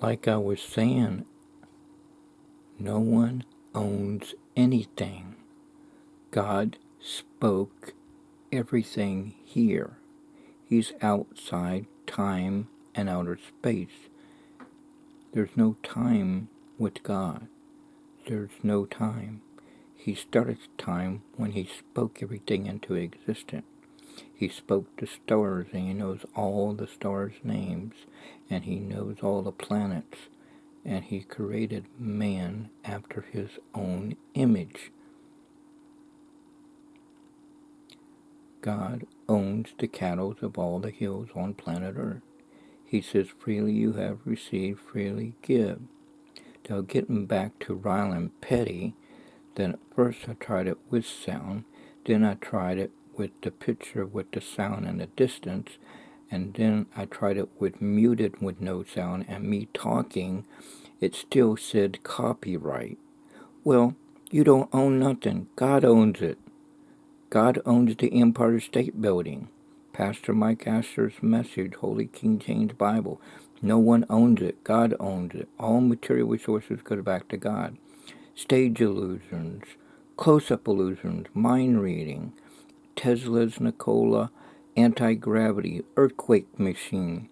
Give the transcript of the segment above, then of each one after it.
Like I was saying, no one owns anything. God spoke everything here. He's outside time and outer space. There's no time with God. There's no time. He started time when he spoke everything into existence. He spoke the stars, and he knows all the stars' names, and he knows all the planets, and he created man after his own image. God owns the cattle of all the hills on planet Earth. He says, freely you have received, freely give. Now getting back to Rylan Petty, then at first I tried it with sound, then I tried it with the picture with the sound and the distance, and then I tried it with muted with no sound and me talking. It still said copyright. Well, you don't own nothing. God owns it. God owns the Empire State Building. Pastor Mike Astor's message, Holy King James Bible. No one owns it. God owns it. All material resources go back to God. Stage illusions, close-up illusions, mind reading, Tesla's Nikola anti-gravity, earthquake machine,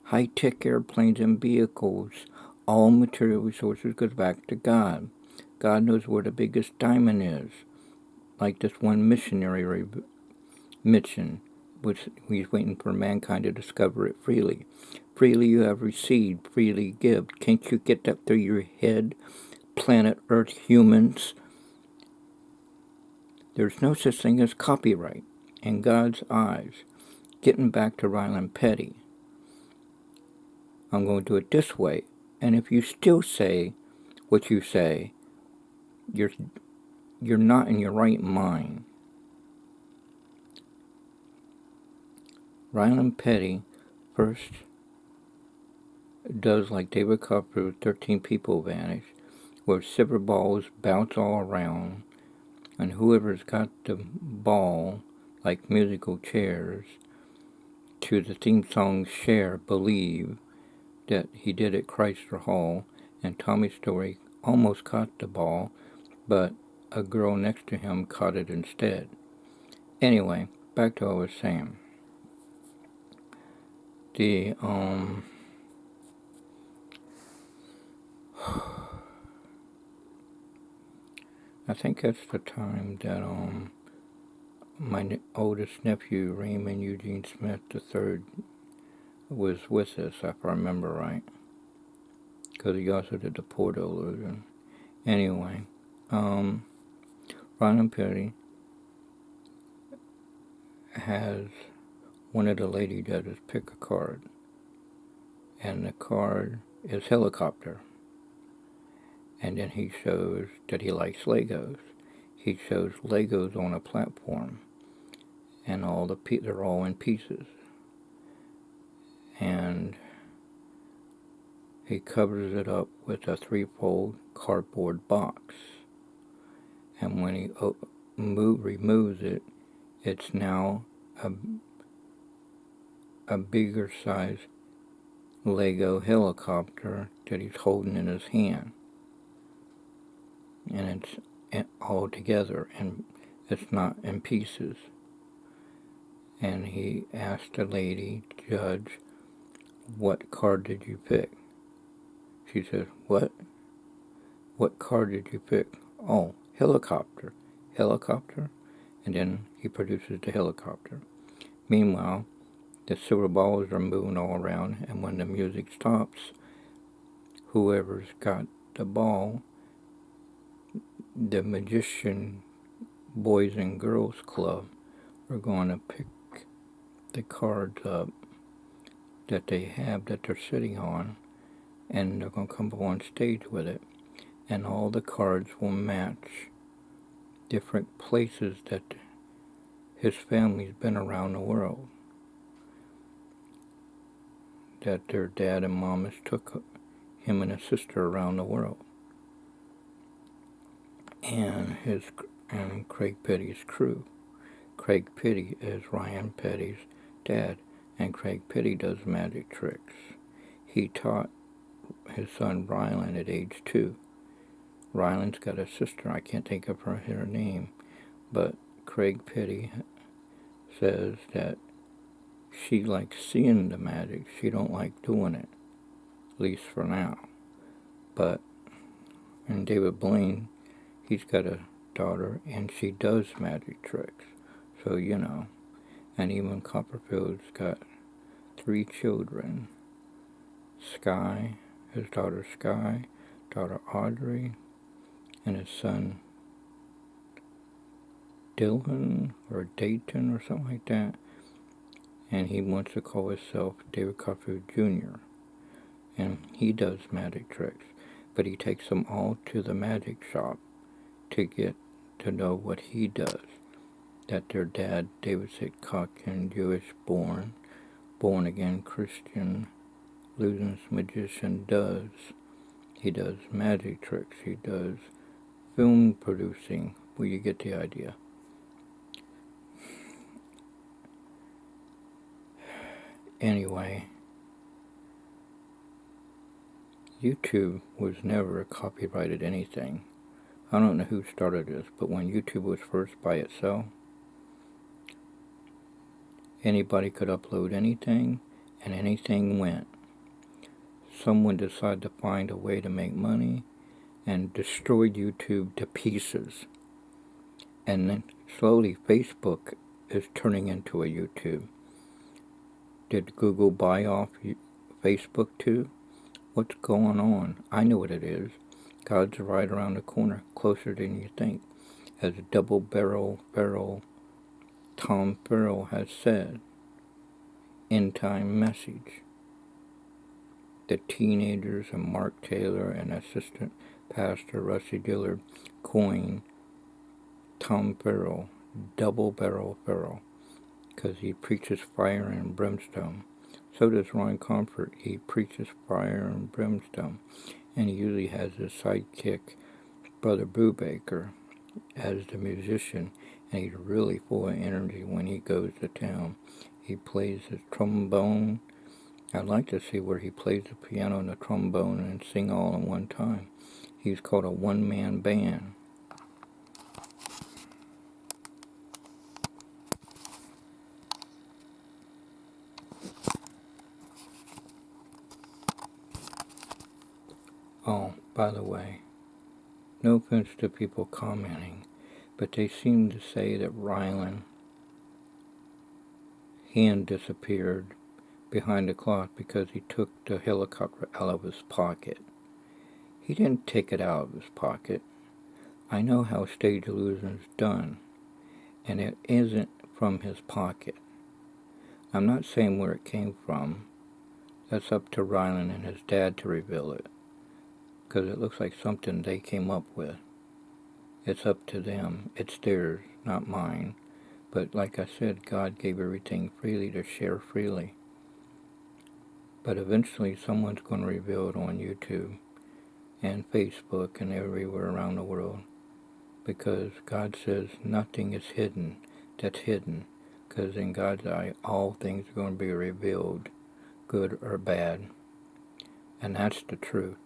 high-tech airplanes and vehicles. All material resources goes back to God. God knows where the biggest diamond is. Like this one missionary mission, which he's waiting for mankind to discover it freely. Freely you have received, freely give. Can't you get that through your head? Planet Earth humans. There's no such thing as copyright in God's eyes. Getting back to Rylan Petty, I'm going to do it this way. And if you still say what you say, you're not in your right mind. Rylan Petty first does like David Copperfield, 13 People Vanish, where silver balls bounce all around, and whoever's got the ball, like musical chairs, to the theme song Share, Believe, that he did at Chrysler Hall, and Tommy Story almost caught the ball, but a girl next to him caught it instead. Anyway, back to what I was saying. I think that's the time that my oldest nephew, Raymond Eugene Smith III, was with us, if I remember right, because he also did the Port Illusion. Anyway, Rylan Petty has one of the lady judges pick a card, and the card is helicopter. And then he shows that he likes Legos. He shows Legos on a platform, and they're all in pieces. And he covers it up with a 3-fold cardboard box. And when he removes it, it's now a bigger size Lego helicopter that he's holding in his hand. And it's all together, and it's not in pieces. And he asked the lady judge, what card did you pick? She says, what? What card did you pick? Oh, helicopter. Helicopter? And then he produces the helicopter. Meanwhile, the silver balls are moving all around, and when the music stops, whoever's got the ball, the magician boys and girls club are going to pick the cards up that they have that they're sitting on, and they're going to come up on stage with it, and all the cards will match different places that his family's been around the world, that their dad and mom has took him and his sister around the world. And Craig Petty's crew. Craig Petty is Rylan Petty's dad, and Craig Petty does magic tricks. He taught his son Rylan at age 2. Rylan's got a sister, I can't think of her name, but Craig Petty says that she likes seeing the magic. She don't like doing it, at least for now. But, and David Blaine, he's got a daughter, and she does magic tricks. So, and even Copperfield's got 3 children. Sky, his daughter Sky, daughter Audrey, and his son Dylan or Dayton or something like that. And he wants to call himself David Copperfield Jr. And he does magic tricks, but he takes them all to the magic shop to get to know what he does. That their dad, David Sitcockin, Jewish born again Christian, Luden's magician, does. He does magic tricks. He does film producing. Well, you get the idea. Anyway, YouTube was never copyrighted anything. I don't know who started this, but when YouTube was first by itself, anybody could upload anything, and anything went. Someone decided to find a way to make money and destroyed YouTube to pieces. And then slowly Facebook is turning into a YouTube. Did Google buy off Facebook too? What's going on? I know what it is. God's right around the corner, closer than you think. As Double Barrel Tom Farrell has said, end time message. The teenagers and Mark Taylor and assistant pastor Rusty Dillard coined Tom Farrell, Double Barrel Farrell, because he preaches fire and brimstone. So does Ron Comfort. He preaches fire and brimstone. And he usually has his sidekick, Brother Brubaker, as the musician. And he's really full of energy when he goes to town. He plays his trombone. I'd like to see where he plays the piano and the trombone and sing all in one time. He's called a one-man band. Oh, by the way, no offense to people commenting, but they seem to say that Rylan's hand disappeared behind the cloth because he took the helicopter out of his pocket. He didn't take it out of his pocket. I know how stage illusion is done, and it isn't from his pocket. I'm not saying where it came from. That's up to Rylan and his dad to reveal it, because it looks like something they came up with. It's up to them. It's theirs, not mine. But like I said, God gave everything freely to share freely. But eventually someone's going to reveal it on YouTube and Facebook and everywhere around the world, because God says nothing is hidden that's hidden, because in God's eye all things are going to be revealed, good or bad. And that's the truth.